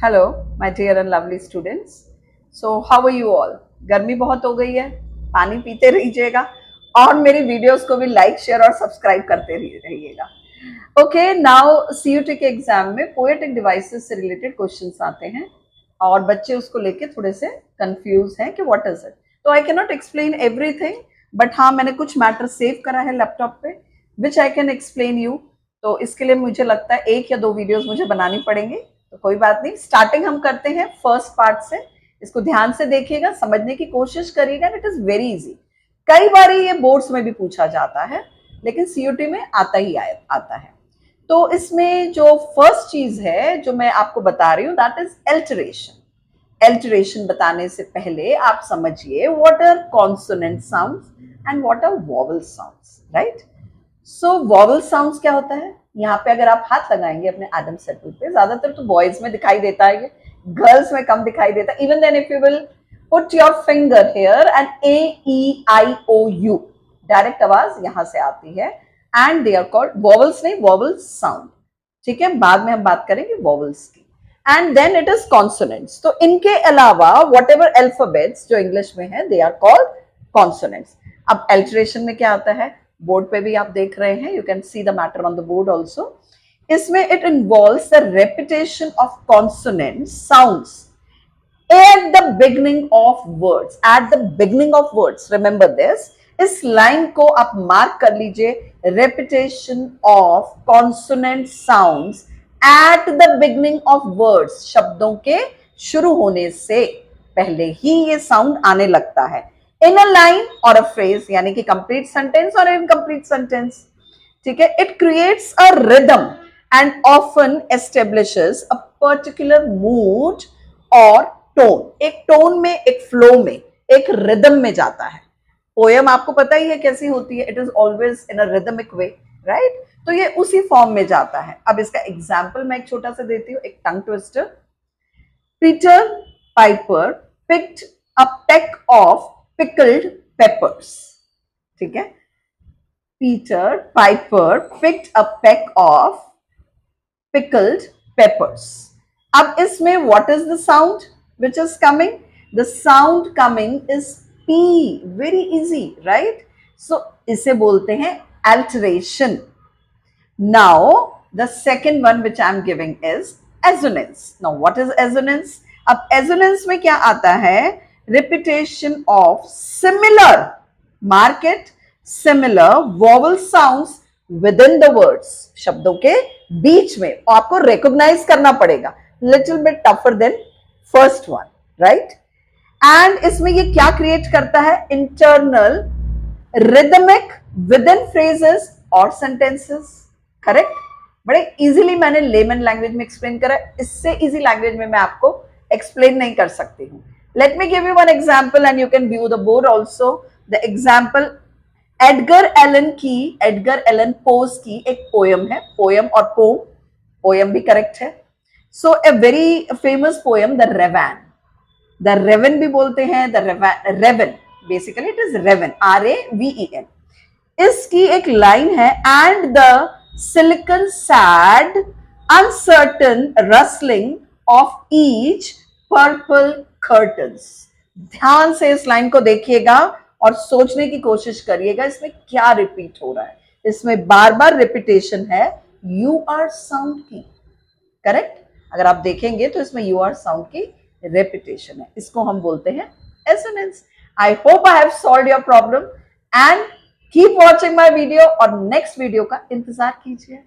Hello my dear and lovely students. So how are you all. गर्मी बहुत हो गई है, पानी पीते रहिएगा और मेरी वीडियोस को भी लाइक शेयर और सब्सक्राइब करते रहिएगा। ओके, नाउ सीयूटी के एग्जाम में पोएटिक डिवाइसेस से रिलेटेड क्वेश्चंस आते हैं और बच्चे उसको लेके थोड़े से कंफ्यूज हैं कि व्हाट इज इट। तो I can not explain everything, but हाँ मैंने कुछ मैटर सेव करा है लैपटॉप पे which I can explain you. तो इसके लिए मुझे लगता है 1 या 2 वीडियोस मुझे बनानी पड़ेंगे, तो कोई बात नहीं। स्टार्टिंग हम करते हैं फर्स्ट पार्ट से। इसको ध्यान से देखिएगा, समझने की कोशिश करिएगा। It is very easy. कई बार ये बोर्ड्स में भी पूछा जाता है, लेकिन सीयूटी में आता है। तो इसमें जो फर्स्ट चीज है जो मैं आपको बता रही हूं दैट इज एल्टरेशन। एल्टरेशन बताने से पहले आप समझिए what are consonant sounds and what are vowel sounds, right. So vowel sounds क्या होता है? यहाँ पे अगर आप हाथ लगाएंगे अपने एडम सेटल पे, ज्यादातर तो बॉयज में दिखाई देता है, गर्ल्स में कम दिखाई देता है। Even then if you will put your finger here and AEIOU, direct आवाज यहां से आती है and they are called vowels, नहीं वॉवल साउंड, ठीक है। बाद में हम बात करेंगे वॉवल्स की। And then it is consonants. तो इनके अलावा वट एवर अल्फाबेट्स जो इंग्लिश में है दे आर कॉल्ड कॉन्सोनेंट्स। अब एल्टरेशन में क्या आता है, बोर्ड पे भी आप देख रहे हैं, you can see the matter on the board also. इसमें it involves the repetition of consonant sounds at the beginning of words. At the beginning of words, remember this. इस लाइन को आप मार्क कर लीजिए, repetition of consonant sounds at the beginning of words. शब्दों के शुरू होने से पहले ही ये साउंड आने लगता है in a line or a phrase, यानी कि complete sentence or incomplete sentence, ठीक है। It creates a rhythm and often establishes a particular mood or tone. एक tone में, एक flow में, एक rhythm में जाता है। पोएम आपको पता ही है कैसी होती है, it is always in a rhythmic way, right? तो ये उसी फॉर्म में जाता है। अब इसका एग्जाम्पल मैं एक छोटा सा देती हूँ, एक tongue twister. Peter Piper picked a peck of pickled peppers, ठीक है। Peter Piper picked a peck of pickled peppers. अब इसमें what is the sound which is coming? The sound coming is P. Very easy, right? So इसे बोलते हैं alteration. Now the second one which I am giving is assonance. Now what is assonance? अब assonance में क्या आता है? Repetition of similar, mark it, similar vowel sounds within the words. शब्दों के बीच में आपको recognize करना पड़ेगा। Little bit tougher than first one, right? And इसमें ये क्या create करता है? Internal rhythmic within phrases or sentences, correct? बड़े easily मैंने layman language में explain करा, इससे easy language में मैं आपको explain नहीं कर सकती हूँ। Let me give you one example and you can view the board also. The example, Edgar Allan Poe की एक poem है, poem और poem भी correct है। So a very famous poem, The Raven. The Raven भी बोलते हैं, The Raven. Basically it is Raven, RAVEN. इसकी एक line है, and the silken sad uncertain rustling of each purple curtains. ध्यान से इस लाइन को देखिएगा और सोचने की कोशिश करिएगा इसमें क्या रिपीट हो रहा है। इसमें बार बार रिपीटेशन है यू आर साउंड की, करेक्ट। अगर आप देखेंगे तो इसमें यू आर साउंड की रिपीटेशन है, इसको हम बोलते हैं assonance. I hope I have solved your problem and keep watching my video और नेक्स्ट वीडियो का इंतजार कीजिए।